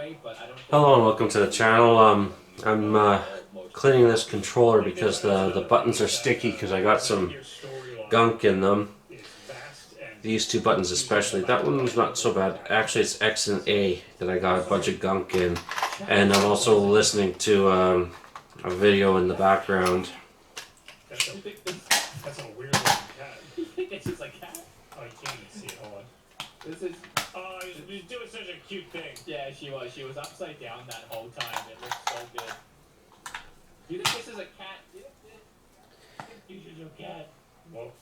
way, but I don't think Hello and welcome to the channel. I'm cleaning this controller because the buttons are sticky because I got some gunk in them. These two buttons especially. That one's not so bad. Actually, it's X and A that I got a bunch of gunk in. And I'm also listening to a video in the background. That's a weird looking cat. You think it's just a cat? Oh, you can't even see it. Hold on. This is. Oh, he's doing such a cute thing. Yeah, she was. She was upside down that whole time. It looks so good. You think this is a cat? You should your cat. Whoa.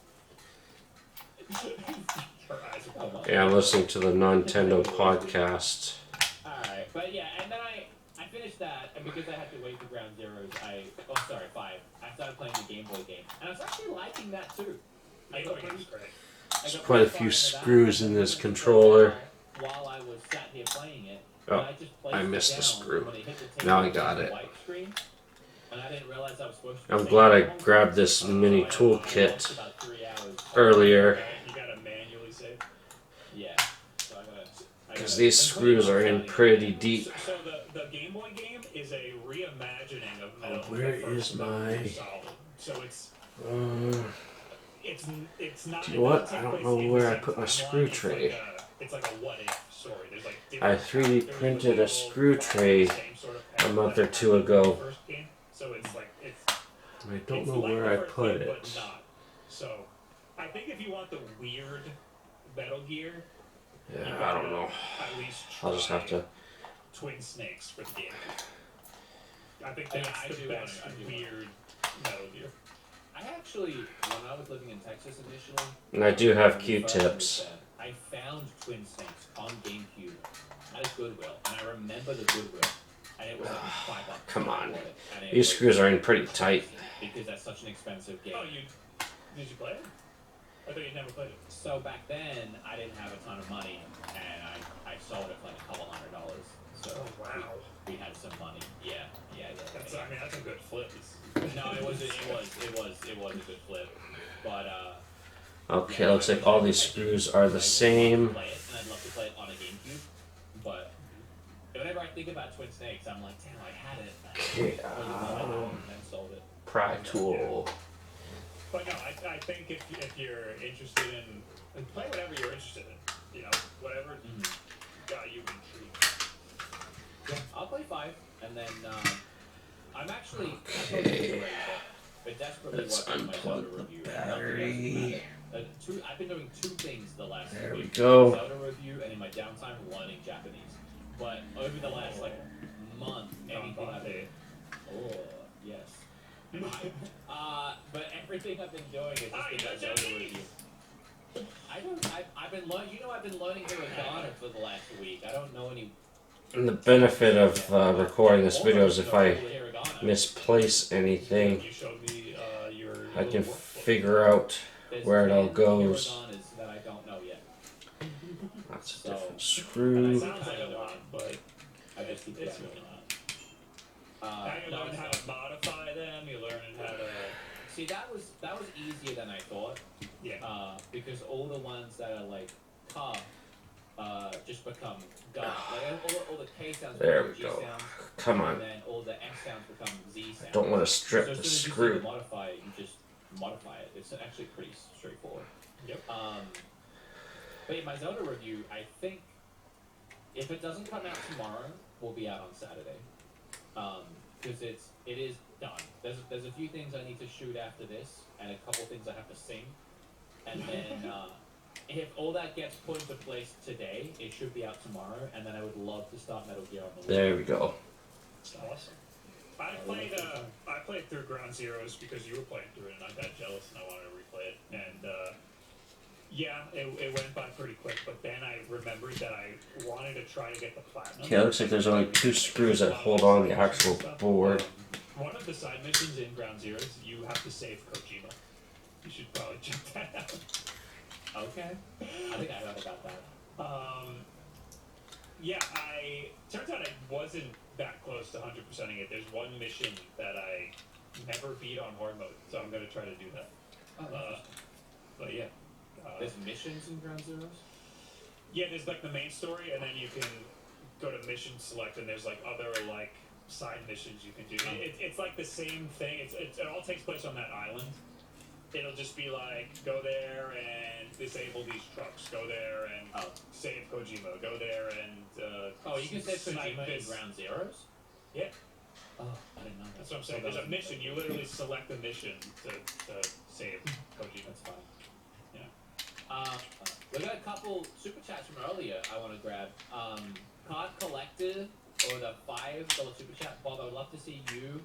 Her eyes are pulled. Yeah, I'm listening to the Nintendo podcast. Alright, but yeah, and then I finished that, and because I had to wait for Ground Zeroes, 5. I started playing the Game Boy game, and I was actually liking that too. I know it's great. There's quite a few screws in this controller. While I was sat here playing it, Oh, I just placed I missed it the down screw. when it hit the Now I table, got the it. white screen, and I didn't realize I was supposed to I'm take glad I it home. grabbed this mini toolkit Lost about 3 hours. earlier You gotta manually save. Yeah. So I gotta. because these screws are in pretty deep. So the Game Boy game is a reimagining of Metal. Where the first is Metal Gear my- Solid. So it's not. Do you know what? I don't know where I put my screw tray. It's like a what if story. There's like I 3D printed a screw tray a month or two ago. So it's like I don't know where I put it. But not. So I think if you want the weird Metal Gear, Yeah, I don't know. at least I'll just have to. Twin Snakes for the game. I think Yeah, that's I the do best want it. weird Metal Gear. I actually, when I was living in Texas initially, And I do have when we first Q-tips. moved there, I found Twin Snakes on GameCube at a Goodwill, and I remember the Goodwill, and it was like $5. Come on. I bought it, and it These was screws are in pretty tight. because that's such an expensive game. Oh, did you play it? I thought you never played it. So back then, I didn't have a ton of money, and I sold it for like a couple $100. So Oh wow, we had some money. Yeah. that's I mean that's a good flip. No, it was a good flip, but Okay, looks like all these screws are the same. And I'd love to play it on a GameCube, but whenever I think about Twin Snakes, I'm like, damn, I had it. Okay, And then sold it. pry tool. But no, I think if you're interested in play whatever you're interested in, you know, whatever got you intrigued. Yeah, I'll play 5, and then I'm actually Okay. but desperately Let's watching my Zelda unplug the review. battery. I've been doing 2 things the last There we week. go. Zelda review and in my downtime learning Japanese. But over the last month, anything I've been but everything I've been doing is just been that Zelda review. I've been learning. I've been learning hiragana for the last week. I don't know any. And the benefit of recording this video is if I misplace anything, You showed me your. I can little figure out where it all goes. Hiragas that I don't know yet. That's a different That screw. sounds like a lot, but I just keep it's playing really it. now you learn how to modify them. You learn how to. See, that was easier than I thought. Yeah. Because all the ones that are like ka, just become ga. Like all the K sounds There become we G go. sounds, Come and on. then all the S sounds become Z sounds. Don't want to So strip as the soon as you screw. modify it, you just modify it. It's actually pretty straightforward. Yep. But yeah, my Zelda review, I think, if it doesn't come out tomorrow, will be out on Saturday. Because it is done. There's a few things I need to shoot after this, and a couple things I have to sing, and then if all that gets put into place today, it should be out tomorrow, and then I would love to start Metal Gear on the There we go. It's awesome. I played through Ground Zeroes because you were playing through it, and I got jealous and I wanted to replay it. And yeah, it went by pretty quick. But then I remembered that I wanted to try to get the platinum. Okay, it looks like there's only 2 screws that hold on the actual board. One of the side missions in Ground Zeroes, you have to save Kojima. You should probably check that out. Okay. I think I heard about that. Yeah, turns out I wasn't that close to 100%ing it. There's one mission that I never beat on hard mode, so I'm gonna try to do that. But yeah. There's missions in Ground Zeroes? Yeah, there's like the main story, and then you can go to mission select, and there's like other like side missions you can do. It's like the same thing. It all takes place on that island. It'll just be like, go there and disable these trucks. Go there and save Kojima. Go there and you can save Kojima in this. Ground Zeroes? Yeah. Oh, I didn't know that. That's what I'm saying. There's a mission. You literally select a mission to save Kojima. That's fine. Yeah. We got a couple super chats from earlier I want to grab. Card Collector or the $5 super chat. Bob, I would love to see you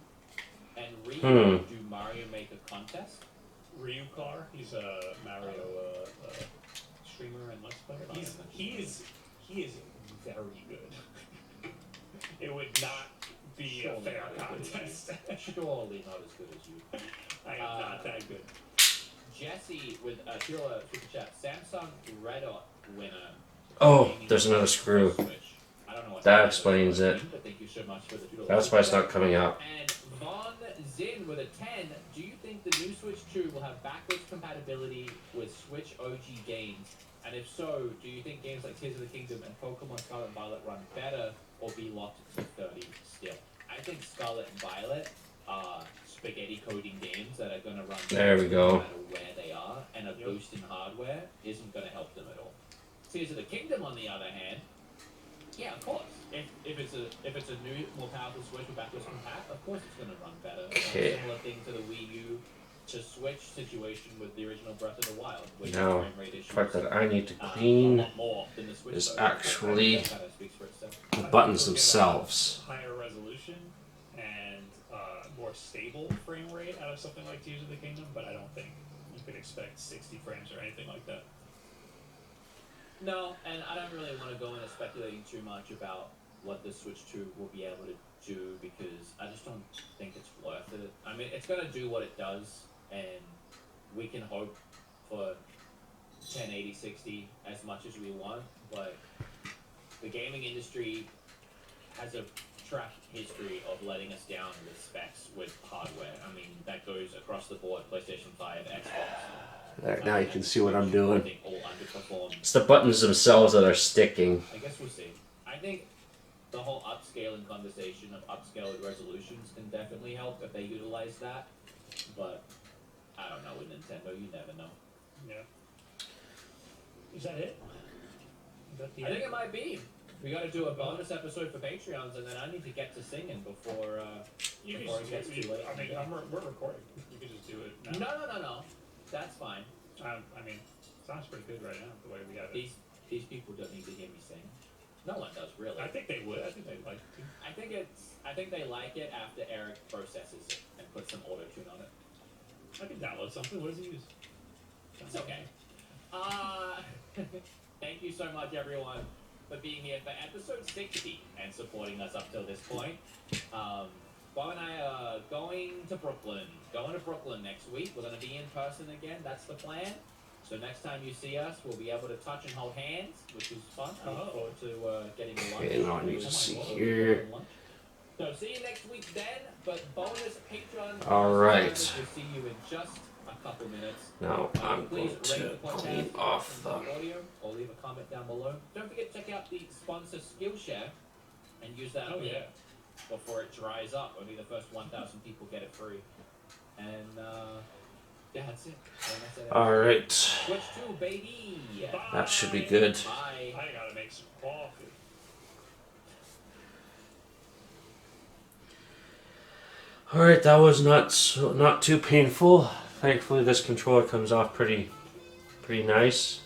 and Ryu do Mario Maker contest. Ryu Car, he's a Mario streamer and Let's Player. He is very good. It would not be a fair contest. Surely not as good as you. I am not that good. Jesse with a super chat. Samsung Red Dot winner. Oh, there's another screw. I don't know what That explains it. but thank you so much for the $2. That's why it's not coming up. And Von Zin with a 10. Do you think the new Switch 2 will have backwards compatibility with Switch OG games? And if so, do you think games like Tears of the Kingdom and Pokemon Scarlet and Violet run better or be locked to 30 still? I think Scarlet and Violet are spaghetti coding games that are going to run there we go. no matter where they are, and a boost in hardware isn't going to help them at all. Tears of the Kingdom, on the other hand, yeah, of course. If it's a new, more powerful Switch with backwards compat, of course it's going to run better. Okay. Similar thing to the Wii U to Switch situation with the original Breath of the Wild. Now, the fact that I need to clean is actually the buttons themselves. Higher resolution and more stable frame rate out of something like Tears of the Kingdom, but I don't think you could expect 60 frames or anything like that. No, and I don't really want to go into speculating too much about what the Switch 2 will be able to do because I just don't think it's worth it. I mean, it's going to do what it does, and we can hope for 1080 60 as much as we want, but the gaming industry has a track history of letting us down with specs with hardware. I mean, that goes across the board, PlayStation 5, Xbox. There, now you can see what I'm doing. I think all underperformed. It's the buttons themselves that are sticking. I guess we'll see. I think the whole upscaling conversation of upscaled resolutions can definitely help if they utilize that. But I don't know with Nintendo, you never know. Yeah. Is that it? Is that the I end? think it might be. We got to do a bonus episode for Patreons, and then I need to get to singing before You can before just it gets too late. I mean, we're recording. You can just do it now. No. That's fine. I mean, sounds pretty good right now, the way we have it. These people don't need to hear me sing. No one does, really. I think they would. I think they'd like to. I think they like it after Eric processes it and puts some auto tune on it. I can download something. What does he use? It's okay. Thank you so much, everyone, for being here for episode 60 and supporting us up till this point. Bob and I are going to Brooklyn next week. We're going to be in person again. That's the plan. So next time you see us, we'll be able to touch and hold hands, which is fun. I look forward to getting a lunch. Okay, now I need to see here. So see you next week then, but bonus Patreon. All right. We'll see you in just a couple minutes. Now I'm Please going to rate the podcast clean off the... audio or leave a comment down below. Don't forget to check out the sponsor Skillshare and use that link before it dries up. Only the first 1,000 people get it free. And yeah, that's it. All right. Switch 2, baby. That should be good. Bye. I gotta make some coffee. All right, that was not too painful. Thankfully, this controller comes off pretty nice.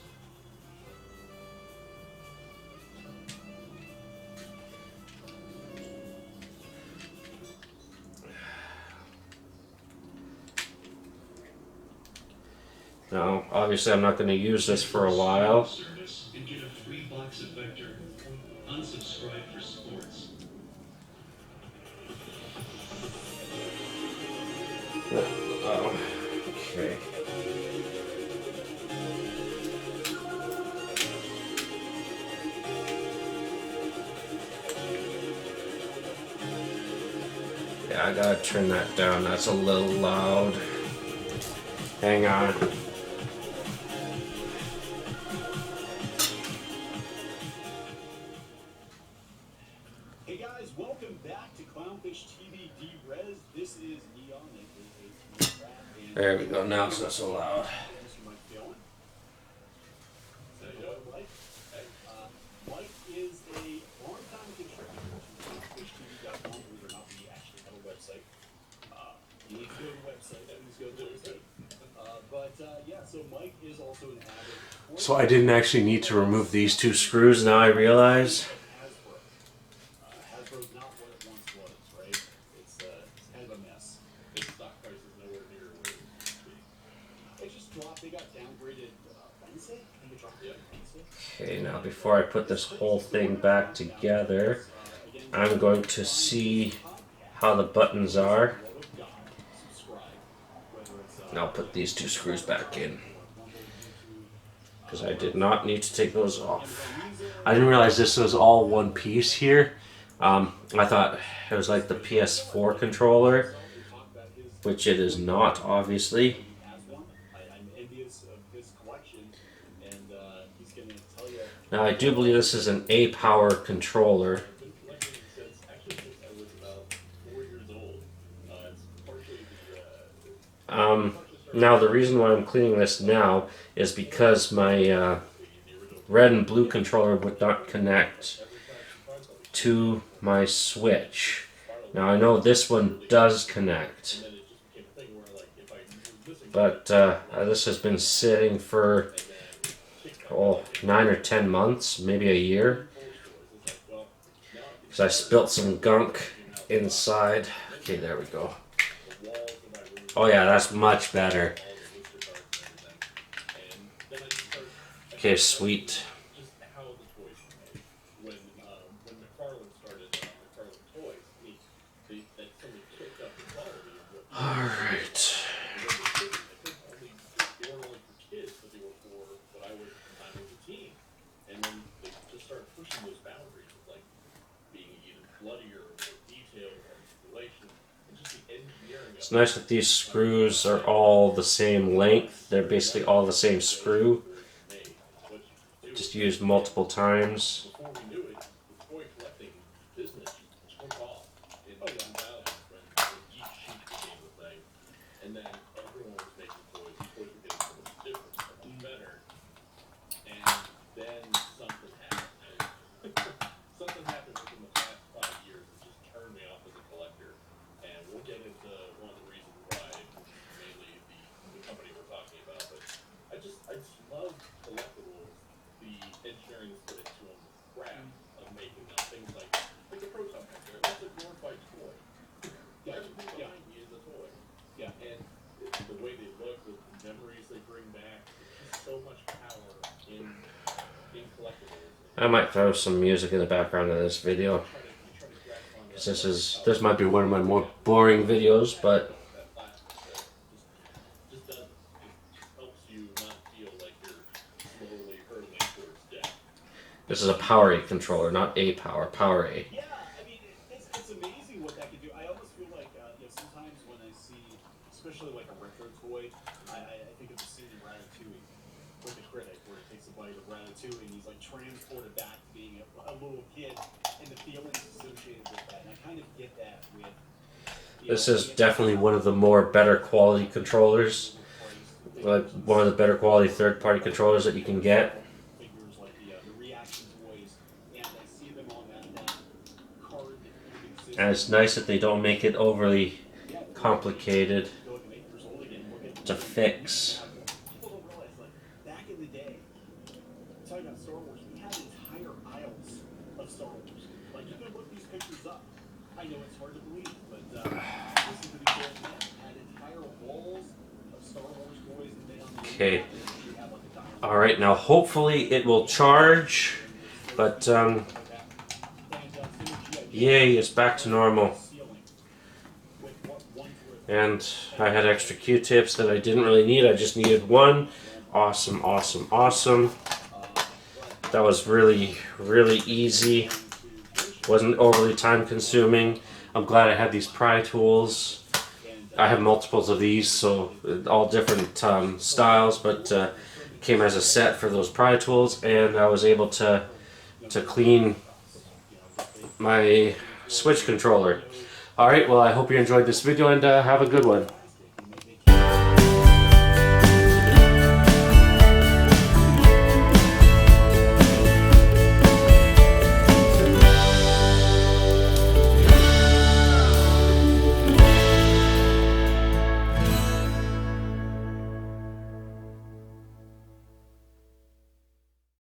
Now, obviously, I'm not going to use this for a while. And get a free box of Vector. Unsubscribe for sports. Oh, okay. Yeah, I gotta turn that down. That's a little loud. Hang on. There we go. Now it's not so loud. Mike is a long-time contributor to HTV.com. Believe it or not, we actually have a website. You need to go to the website. That means go to the website. Yeah, so Mike is also an avid. So I didn't actually need to remove these two screws. Now I realize. Hasbro's not what it once was, right? It's kind of a mess. Its stock price is nowhere near where it used to be. It just dropped. They got downgraded Wednesday. I think it dropped Wednesday. Okay, now before I put this whole thing back together, I'm going to see how the buttons are. And I'll put these two screws back in, because I did not need to take those off. I didn't realize this was all one piece here. I thought it was like the PS4 controller, which it is not, obviously. Now I do believe this is an PowerA controller. Now the reason why I'm cleaning this now is because my red and blue controller would not connect to my Switch. Now I know this one does connect, but this has been sitting for 9 or 10 months, maybe a year, because I spilt some gunk inside. Okay, there we go. Oh yeah, that's much better. Okay, sweet. Alright. It's nice that these screws are all the same length. They're basically all the same screw. Just used multiple times. I might throw some music in the background of this video, because this might be one of my more boring videos, but this is a PowerA controller, not PowerA, PowerA. Yeah, I mean, it's amazing what that can do. I almost feel like, sometimes when I see, especially like a retro toy, I think of the scene in Ratatouille with the critic, where it takes a bite of Ratatouille and he's like transported back to being a little kid and the feelings associated with that. And I kind of get that with. This is definitely one of the more better quality controllers, like one of the better quality third-party controllers that you can get. And it's nice that they don't make it overly complicated to fix. People don't realize, like, back in the day, talking about Star Wars, we had entire aisles of Star Wars. Like, you can look these pictures up. I know it's hard to believe, but listen to these old men. Had entire walls of Star Wars toys and they on the Okay. Alright, now hopefully it will charge, but yay, it's back to normal. And I had extra Q-tips that I didn't really need. I just needed one. Awesome, awesome, awesome. That was really, really easy. Wasn't overly time consuming. I'm glad I had these pry tools. I have multiples of these, so all different styles, but came as a set for those pry tools, and I was able to clean my Switch controller. Alright, well I hope you enjoyed this video, and have a good one.